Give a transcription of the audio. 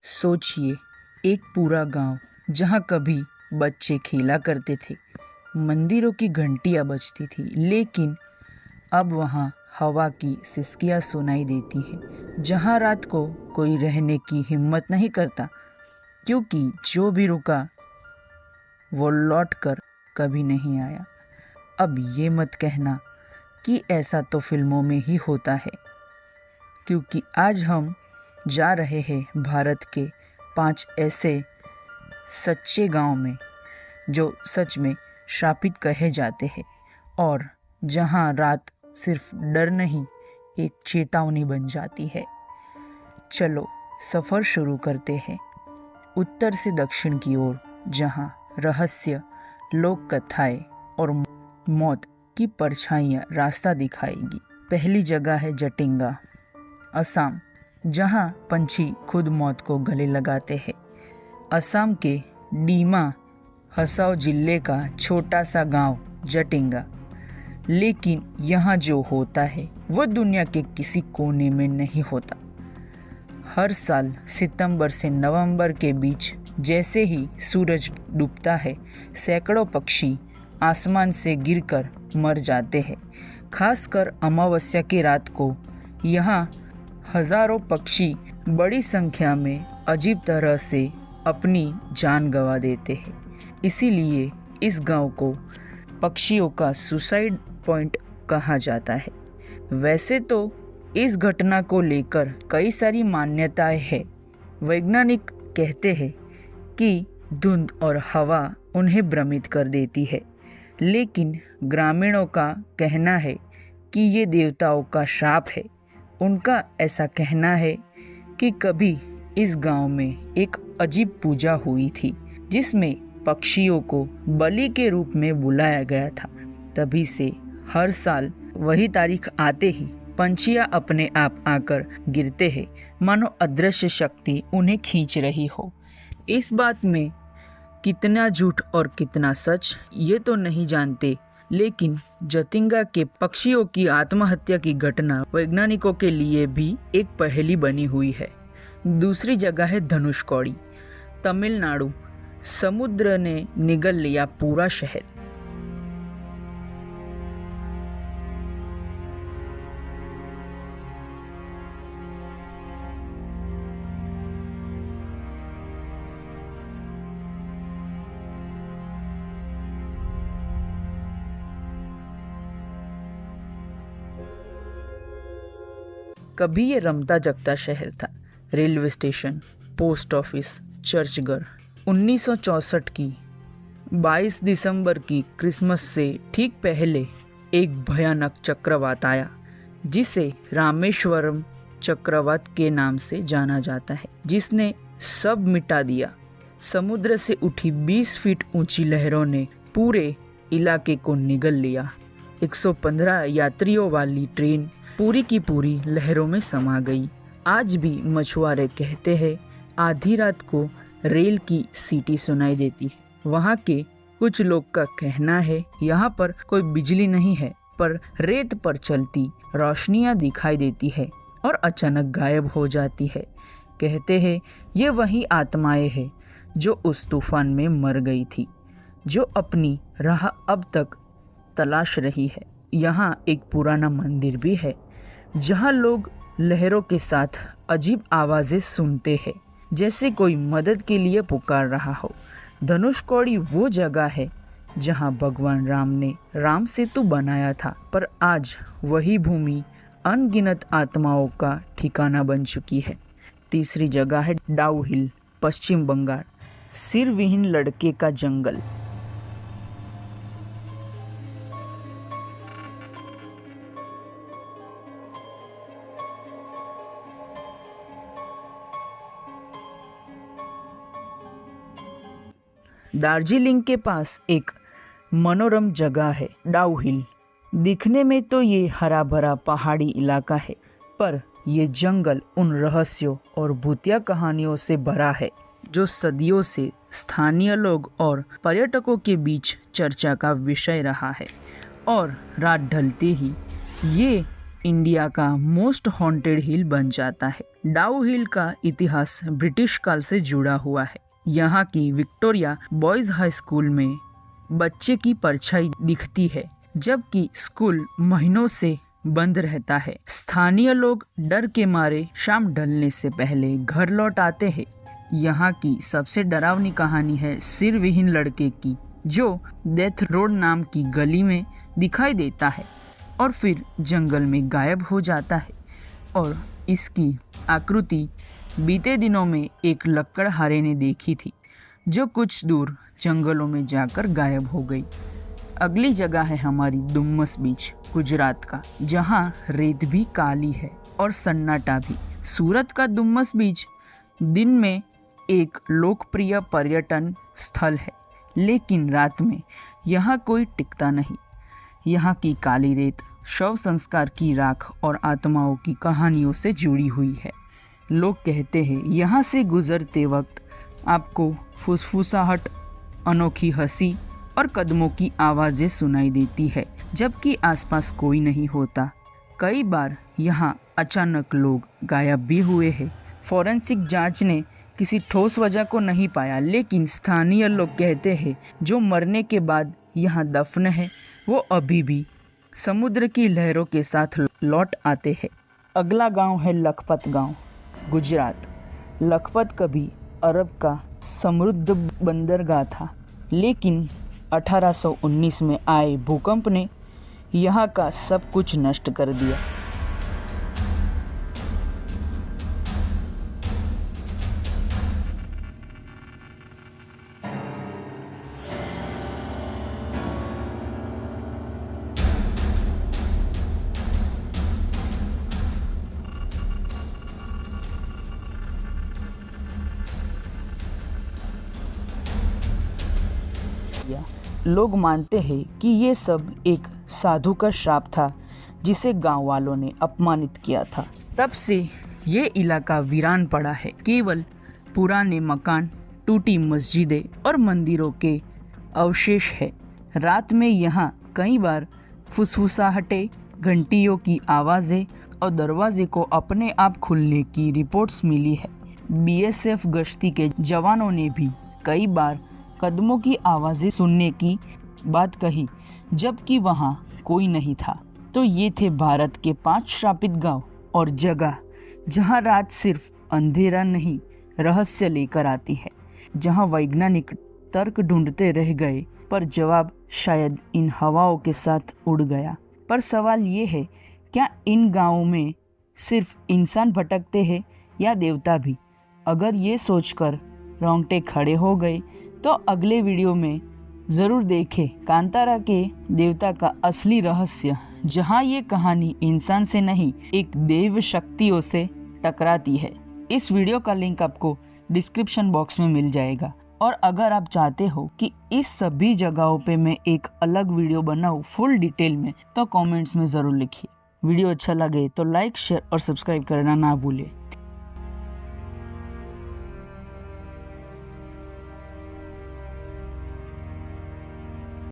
सोचिए, एक पूरा गांव जहां कभी बच्चे खेला करते थे, मंदिरों की घंटियां बजती थी, लेकिन अब वहां हवा की सिसकियां सुनाई देती है। जहां रात को कोई रहने की हिम्मत नहीं करता, क्योंकि जो भी रुका वो लौट कर कभी नहीं आया। अब ये मत कहना कि ऐसा तो फिल्मों में ही होता है, क्योंकि आज हम जा रहे हैं भारत के 5 ऐसे सच्चे गांव में जो सच में श्रापित कहे जाते हैं और जहां रात सिर्फ डर नहीं, एक चेतावनी बन जाती है। चलो सफ़र शुरू करते हैं उत्तर से दक्षिण की ओर, जहां रहस्य, लोक कथाएं और मौत की परछाइयां रास्ता दिखाएगी। पहली जगह है जटिंगा, असम, जहां पंछी खुद मौत को गले लगाते हैं। असम के डीमा हसाओ जिले का छोटा सा गांव जटिंगा, लेकिन यहाँ जो होता है वो दुनिया के किसी कोने में नहीं होता। हर साल सितंबर से नवंबर के बीच जैसे ही सूरज डूबता है, सैकड़ों पक्षी आसमान से गिरकर मर जाते हैं। खासकर अमावस्या की रात को यहाँ हजारों पक्षी बड़ी संख्या में अजीब तरह से अपनी जान गंवा देते हैं। इसीलिए इस गांव को पक्षियों का सुसाइड पॉइंट कहा जाता है। वैसे तो इस घटना को लेकर कई सारी मान्यताएं हैं। वैज्ञानिक कहते हैं कि धुंध और हवा उन्हें भ्रमित कर देती है, लेकिन ग्रामीणों का कहना है कि ये देवताओं का श्राप है। उनका ऐसा कहना है कि कभी इस गांव में एक अजीब पूजा हुई थी, जिसमें पक्षियों को बलि के रूप में बुलाया गया था। तभी से हर साल वही तारीख आते ही पंछियां अपने आप आकर गिरते हैं, मानो अदृश्य शक्ति उन्हें खींच रही हो। इस बात में कितना झूठ और कितना सच ये तो नहीं जानते, लेकिन जतिंगा के पक्षियों की आत्महत्या की घटना वैज्ञानिकों के लिए भी एक पहेली बनी हुई है। दूसरी जगह है धनुषकोडी, तमिलनाडु। समुद्र ने निगल लिया पूरा शहर। कभी ये रमता जगता शहर था। रेलवे स्टेशन, पोस्ट ऑफिस, चर्चघर। 1964 की 22 दिसंबर की क्रिसमस से ठीक पहले एक भयानक चक्रवात आया, जिसे रामेश्वरम चक्रवात के नाम से जाना जाता है, जिसने सब मिटा दिया। समुद्र से उठी 20 फीट ऊंची लहरों ने पूरे इलाके को निगल लिया। 115 यात्रियों वाली ट्रेन पूरी की पूरी लहरों में समा गई। आज भी मछुआरे कहते हैं आधी रात को रेल की सीटी सुनाई देती है। वहाँ के कुछ लोग का कहना है यहाँ पर कोई बिजली नहीं है, पर रेत पर चलती रोशनियाँ दिखाई देती है और अचानक गायब हो जाती है। कहते हैं ये वही आत्माएं हैं जो उस तूफान में मर गई थी, जो अपनी राह अब तक तलाश रही है। यहाँ एक पुराना मंदिर भी है, जहाँ लोग लहरों के साथ अजीब आवाज़ें सुनते हैं, जैसे कोई मदद के लिए पुकार रहा हो। धनुषकोडी वो जगह है जहाँ भगवान राम ने राम सेतु बनाया था, पर आज वही भूमि अनगिनत आत्माओं का ठिकाना बन चुकी है। तीसरी जगह है डाउ हिल, पश्चिम बंगाल। सिरविहीन लड़के का जंगल। दार्जिलिंग के पास एक मनोरम जगह है डाउ हिल। दिखने में तो ये हरा भरा पहाड़ी इलाका है, पर ये जंगल उन रहस्यों और भूतिया कहानियों से भरा है जो सदियों से स्थानीय लोग और पर्यटकों के बीच चर्चा का विषय रहा है। और रात ढलते ही ये इंडिया का मोस्ट हॉन्टेड हिल बन जाता है। डाउ हिल का इतिहास ब्रिटिश काल से जुड़ा हुआ है। यहाँ की विक्टोरिया बॉयज हाई स्कूल में बच्चे की परछाई दिखती है, जबकि स्कूल महीनों से बंद रहता है। स्थानीय लोग डर के मारे शाम ढलने से पहले घर लौट आते हैं। यहाँ की सबसे डरावनी कहानी है सिर विहीन लड़के की, जो डेथ रोड नाम की गली में दिखाई देता है और फिर जंगल में गायब हो जाता है। और इसकी आकृति बीते दिनों में एक लकड़हारे ने देखी थी, जो कुछ दूर जंगलों में जाकर गायब हो गई। अगली जगह है हमारी डुम्मस बीच, गुजरात का, जहाँ रेत भी काली है और सन्नाटा भी। सूरत का डुम्मस बीच दिन में एक लोकप्रिय पर्यटन स्थल है, लेकिन रात में यहाँ कोई टिकता नहीं। यहाँ की काली रेत शव संस्कार की राख और आत्माओं की कहानियों से जुड़ी हुई है। लोग कहते हैं यहाँ से गुजरते वक्त आपको फुसफुसाहट, अनोखी हंसी और कदमों की आवाज़ें सुनाई देती है, जबकि आसपास कोई नहीं होता। कई बार यहाँ अचानक लोग गायब भी हुए हैं। फॉरेंसिक जांच ने किसी ठोस वजह को नहीं पाया, लेकिन स्थानीय लोग कहते हैं जो मरने के बाद यहाँ दफन है वो अभी भी समुद्र की लहरों के साथ लौट आते हैं। अगला गांव है लखपत गांव, गुजरात। लखपत कभी अरब का समृद्ध बंदरगाह था, लेकिन 1819 में आए भूकंप ने यहाँ का सब कुछ नष्ट कर दिया। लोग मानते हैं कि ये सब एक साधु का श्राप था, जिसे गांव वालों ने अपमानित किया था। तब से ये इलाका वीरान पड़ा है। केवल पुराने मकान, टूटी मस्जिदें और मंदिरों के अवशेष है। रात में यहाँ कई बार फुसफुसाहटें, घंटियों की आवाज़ें और दरवाजे को अपने आप खुलने की रिपोर्ट्स मिली है। बीएसएफ गश्ती के जवानों ने भी कई बार कदमों की आवाज़ें सुनने की बात कही, जबकि वहाँ कोई नहीं था। तो ये थे भारत के 5 श्रापित गांव और जगह, जहाँ रात सिर्फ अंधेरा नहीं, रहस्य लेकर आती है। जहाँ वैज्ञानिक तर्क ढूंढते रह गए, पर जवाब शायद इन हवाओं के साथ उड़ गया। पर सवाल ये है, क्या इन गांवों में सिर्फ इंसान भटकते हैं या देवता भी? अगर ये सोचकर रोंगटे खड़े हो गए तो अगले वीडियो में ज़रूर देखें कांतारा के देवता का असली रहस्य, जहां ये कहानी इंसान से नहीं, एक देव शक्तियों से टकराती है। इस वीडियो का लिंक आपको डिस्क्रिप्शन बॉक्स में मिल जाएगा। और अगर आप चाहते हो कि इस सभी जगहों पे मैं एक अलग वीडियो बनाऊँ फुल डिटेल में, तो कमेंट्स में ज़रूर लिखिए। वीडियो अच्छा लगे तो लाइक, शेयर और सब्सक्राइब करना ना भूलें।